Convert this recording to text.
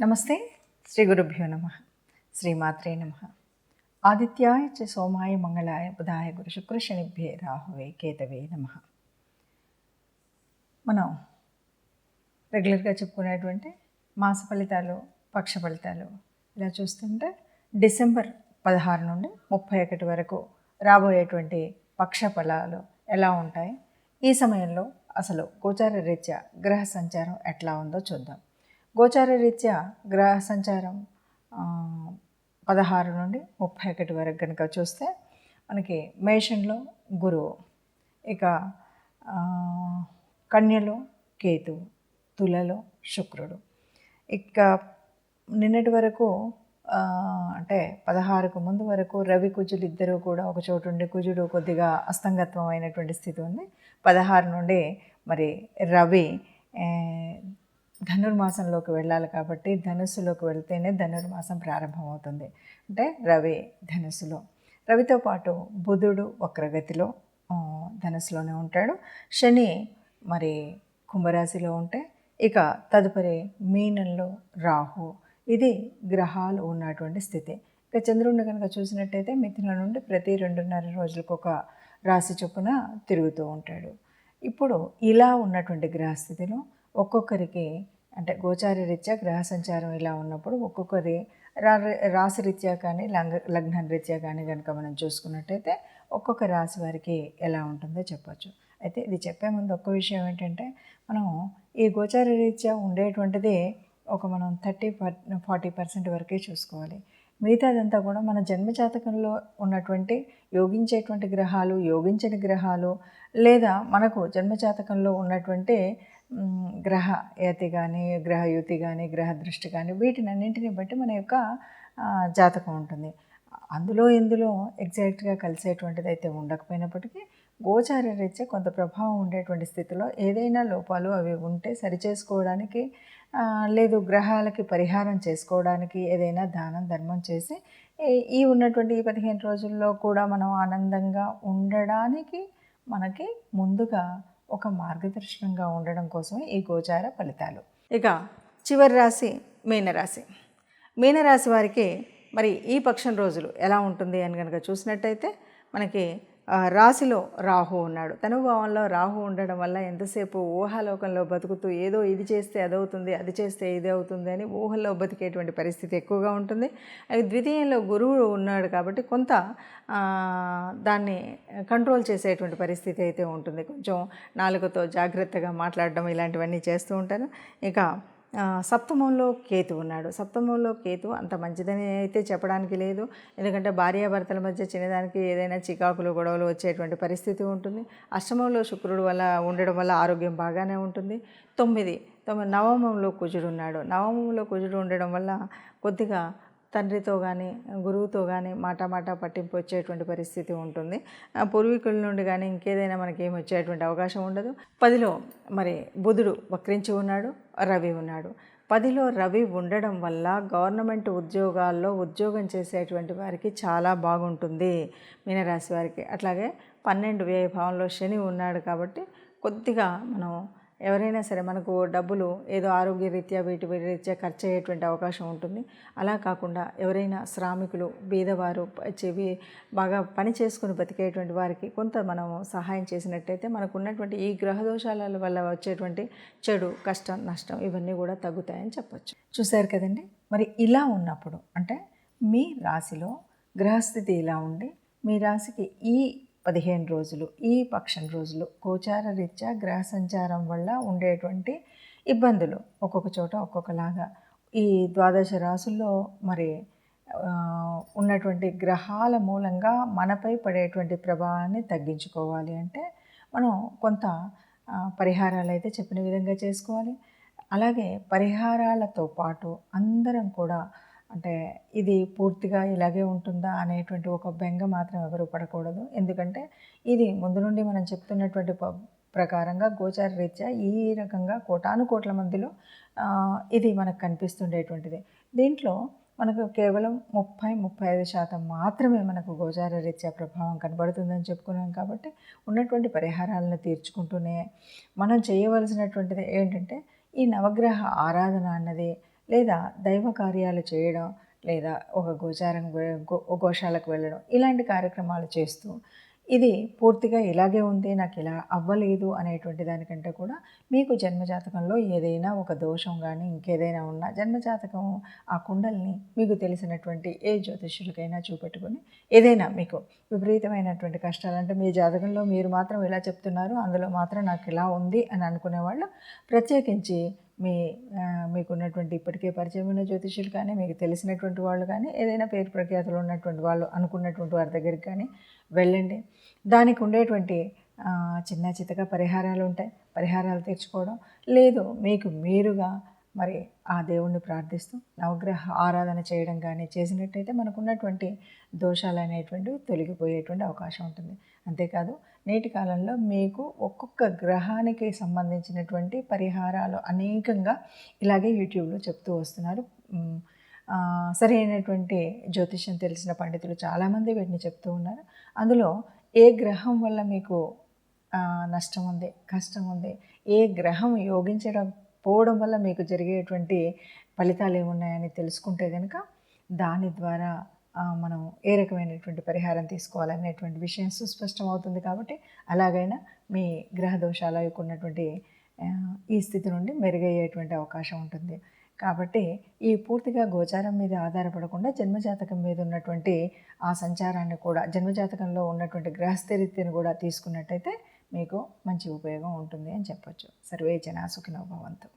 నమస్తే. శ్రీ గురుభ్యో నమ. శ్రీమాత్రే నమ. ఆదిత్యాయ చ సోమాయ మంగళాయ బుధాయ గురు శుక్ర శనిభ్యే రాహువే కేతవే నమ. మనం రెగ్యులర్గా చెప్పుకునేటువంటి మాస ఫలితాలు, పక్ష ఫలితాలు ఇలా చూస్తుంటే డిసెంబర్ 16 నుండి 31 వరకు రాబోయేటువంటి పక్ష ఫలాలు ఎలా ఉంటాయి, ఈ సమయంలో అసలు గోచార రీత్యా గ్రహ సంచారం ఎట్లా ఉందో చూద్దాం. గోచార రీత్యా గ్రహ సంచారం 16 నుండి 31 వరకు కనుక చూస్తే మనకి మేషంలో గురువు, ఇక కన్యలో కేతువు, తులలో శుక్రుడు. ఇక నిన్నటి వరకు అంటే 16కు ముందు వరకు రవి కుజులు ఇద్దరూ కూడా ఒక చోటు ఉండి కుజుడు కొద్దిగా అస్తంగత్వం అయినటువంటి స్థితి ఉంది. 16 నుండి మరి రవి ధనుర్మాసంలోకి వెళ్ళాలి కాబట్టి ధనుస్సులోకి వెళ్తేనే ధనుర్మాసం ప్రారంభమవుతుంది. అంటే రవి ధనుస్సులో, రవితో పాటు బుధుడు వక్రగతిలో ధనుస్సులోనే ఉంటాడు. శని మరి కుంభరాశిలో ఉంటే ఇక తదుపరి మీనంలో రాహు. ఇది గ్రహాలు ఉన్నటువంటి స్థితి. ఇక చంద్రుడిని కనుక చూసినట్టయితే మిథునం నుండి ప్రతి 2.5 రోజులకు ఒక రాశి చొప్పున తిరుగుతూ ఉంటాడు. ఇప్పుడు ఇలా ఉన్నటువంటి గ్రహస్థితిలో ఒక్కొక్కరికి అంటే గోచార రీత్యా గ్రహ సంచారం ఇలా ఉన్నప్పుడు ఒక్కొక్కరి రాశి రీత్యా కానీ లగ్నం రీత్యా కానీ కనుక మనం చూసుకున్నట్టయితే ఒక్కొక్క రాశి వారికి ఎలా ఉంటుందో చెప్పచ్చు. అయితే ఇది చెప్పే ముందు ఒక్క విషయం ఏంటంటే, మనం ఈ గోచార రీత్యా ఉండేటువంటిది మనం 30-40% వరకే చూసుకోవాలి. మిగతాదంతా కూడా మన జన్మజాతకంలో ఉన్నటువంటి యోగించేటువంటి గ్రహాలు, యోగించని గ్రహాలు, లేదా మనకు జన్మజాతకంలో ఉన్నటువంటి గ్రహయతి కానీ, గ్రహయుతి కానీ, గ్రహ దృష్టి కానీ, వీటినన్నింటినీ బట్టి మన యొక్క జాతకం ఉంటుంది. అందులో ఇందులో ఎగ్జాక్ట్గా కలిసేటువంటిది అయితే ఉండకపోయినప్పటికీ గోచార రీత్యా కొంత ప్రభావం ఉండేటువంటి స్థితిలో ఏదైనా లోపాలు అవి ఉంటే సరిచేసుకోవడానికి, లేదు గ్రహాలకి పరిహారం చేసుకోవడానికి ఏదైనా దానం ధర్మం చేసి ఈ ఉన్నటువంటి ఈ 15 రోజుల్లో కూడా మనం ఆనందంగా ఉండడానికి మనకి ముందుగా ఒక మార్గదర్శనంగా ఉండడం కోసమే ఈ గోచార ఫలితాలు. ఇక చివరి రాశి మీనరాశి. మీనరాశి వారికి మరి ఈ పక్షం రోజులు ఎలా ఉంటుంది అని కనుక చూసినట్టయితే మనకి రాశిలో రాహు ఉన్నాడు. తనుభావంలో రాహు ఉండడం వల్ల ఎంతసేపు ఊహాలోకంలో బతుకుతూ ఏదో ఇది చేస్తే అదవుతుంది, అది చేస్తే ఇది అవుతుంది అని ఊహల్లో బతికేటువంటి పరిస్థితి ఎక్కువగా ఉంటుంది. అది ద్వితీయంలో గురువు ఉన్నాడు కాబట్టి కొంత దాన్ని కంట్రోల్ చేసేటువంటి పరిస్థితి అయితే ఉంటుంది. కొంచెం నాలుకతో జాగ్రత్తగా మాట్లాడడం ఇలాంటివన్నీ చేస్తూ ఉంటారు. ఇక సప్తమంలో కేతు ఉన్నాడు. సప్తమంలో కేతు అంత మంచిదని అయితే చెప్పడానికి లేదు. ఎందుకంటే భార్యాభర్తల మధ్య చిన్నదానికి ఏదైనా చికాకులు గొడవలు వచ్చేటువంటి పరిస్థితి ఉంటుంది. అష్టమంలో శుక్రుడు వల్ల ఉండడం వల్ల ఆరోగ్యం బాగానే ఉంటుంది. 9 నవమంలో కుజుడు ఉన్నాడు. నవమంలో కుజుడు ఉండడం వల్ల కొద్దిగా తండ్రితో కానీ గురువుతో కానీ మాట పట్టింపు వచ్చేటువంటి పరిస్థితి ఉంటుంది. పూర్వీకుల నుండి కానీ ఇంకేదైనా మనకి ఏమి వచ్చేటువంటి అవకాశం ఉండదు. 10లో మరి బుధుడు వక్రించి ఉన్నాడు, రవి ఉన్నాడు. 10లో రవి ఉండడం వల్ల గవర్నమెంట్ ఉద్యోగాల్లో ఉద్యోగం చేసేటువంటి వారికి చాలా బాగుంటుంది మీనరాశి వారికి. అట్లాగే 12 వ్యయభావంలో శని ఉన్నాడు కాబట్టి కొద్దిగా మనం ఎవరైనా సరే మనకు డబ్బులు ఏదో ఆరోగ్య రీత్యా వీటి రీత్యా ఖర్చు అయ్యేటువంటి అవకాశం ఉంటుంది. అలా కాకుండా ఎవరైనా శ్రామికులు, బీదవారు, బాగా పని చేసుకుని బతికేటువంటి వారికి కొంత మనం సహాయం చేసినట్టయితే మనకు ఉన్నటువంటి ఈ గ్రహదోషాల వల్ల వచ్చేటువంటి చెడు, కష్టం, నష్టం ఇవన్నీ కూడా తగ్గుతాయని చెప్పచ్చు. చూశారు కదండి. మరి ఇలా ఉన్నప్పుడు అంటే మీ రాశిలో గ్రహస్థితి ఇలా ఉండి మీ రాశికి ఈ 15 రోజులు ఈ పక్షం రోజులు గోచార రీత్యా గ్రహ సంచారం వల్ల ఉండేటువంటి ఇబ్బందులు ఒక్కొక్క చోట ఒక్కొక్కలాగా ఈ 12 రాశుల్లో మరి ఉన్నటువంటి గ్రహాల మూలంగా మనపై పడేటువంటి ప్రభావాన్ని తగ్గించుకోవాలి అంటే మనం కొంత పరిహారాలు అయితే చెప్పిన విధంగా చేసుకోవాలి. అలాగే పరిహారాలతో పాటు అందరం కూడా అంటే ఇది పూర్తిగా ఇలాగే ఉంటుందా అనేటువంటి ఒక బెంగ మాత్రం ఎవరు పడకూడదు. ఎందుకంటే ఇది ముందు నుండి మనం చెప్తున్నటువంటి ప్రకారంగా గోచార రీత్యా ఈ రకంగా కోటానుకోట్ల మందిలో ఇది మనకు కనిపిస్తుండేటువంటిది. దీంట్లో మనకు కేవలం 30-35% మాత్రమే మనకు గోచార రీత్యా ప్రభావం కనబడుతుందని చెప్పుకున్నాం. కాబట్టి ఉన్నటువంటి పరిహారాలను తీర్చుకుంటూనే మనం చేయవలసినటువంటిది ఏంటంటే ఈ నవగ్రహ ఆరాధన అన్నది లేదా దైవ కార్యాలు చేయడం, లేదా ఒక గోశాలకు వెళ్ళడం, ఇలాంటి కార్యక్రమాలు చేస్తూ ఇది పూర్తిగా ఇలాగే ఉంది, నాకు ఇలా అవ్వలేదు అనేటువంటి దానికంటే కూడా మీకు జన్మజాతకంలో ఏదైనా ఒక దోషం కానీ ఇంకేదైనా ఉన్నా జన్మజాతకం ఆ కుండల్ని మీకు తెలిసినటువంటి ఏ జ్యోతిష్యులకైనా చూపెట్టుకొని ఏదైనా మీకు విపరీతమైనటువంటి కష్టాలు అంటే మీ జాతకంలో మీరు మాత్రం ఇలా చెప్తున్నారు, అందులో మాత్రం నాకు ఇలా ఉంది అని అనుకునేవాళ్ళు ప్రత్యేకించి మీకున్నటువంటి ఇప్పటికే పరిచయం ఉన్న జ్యోతిష్యులు కానీ, మీకు తెలిసినటువంటి వాళ్ళు కానీ, ఏదైనా పేరు ప్రఖ్యాతులు ఉన్నటువంటి వాళ్ళు అనుకున్నటువంటి వారి దగ్గరికి కానీ వెళ్ళండి. దానికి ఉండేటువంటి చిన్న చితక పరిహారాలు ఉంటాయి, పరిహారాలు తెచ్చుకోవడం. లేదు మీకు మీరుగా మరి ఆ దేవుణ్ణి ప్రార్థిస్తూ నవగ్రహ ఆరాధన చేయడం కానీ చేసినట్టయితే మనకున్నటువంటి దోషాలు అనేటువంటివి తొలగిపోయేటువంటి అవకాశం ఉంటుంది. అంతేకాదు నేటి కాలంలో మీకు ఒక్కొక్క గ్రహానికి సంబంధించినటువంటి పరిహారాలు అనేకంగా ఇలాగే యూట్యూబ్లో చెప్తూ వస్తున్నారు. సరైనటువంటి జ్యోతిష్యం తెలిసిన పండితులు చాలామంది వీటిని చెప్తూ ఉన్నారు. అందులో ఏ గ్రహం వల్ల మీకు నష్టం ఉంది, కష్టం ఉంది, ఏ గ్రహం యోగించడం పోవడం వల్ల మీకు జరిగేటువంటి ఫలితాలు ఏమున్నాయని తెలుసుకుంటే కనుక దాని ద్వారా మనం ఏ రకమైనటువంటి పరిహారం తీసుకోవాలనేటువంటి విషయం సుస్పష్టం అవుతుంది. కాబట్టి అలాగైనా మీ గ్రహ దోషాలకు ఉన్నటువంటి ఈ స్థితి నుండి మెరుగయ్యేటువంటి అవకాశం ఉంటుంది. కాబట్టి ఈ పూర్తిగా గోచారం మీద ఆధారపడకుండా జన్మజాతకం మీద ఉన్నటువంటి ఆ సంచారాన్ని కూడా జన్మజాతకంలో ఉన్నటువంటి గ్రహస్థితిని కూడా తీసుకున్నట్టయితే మీకు మంచి ఉపయోగం ఉంటుంది అని చెప్పొచ్చు. సర్వే జనా సుఖినో భవంతు.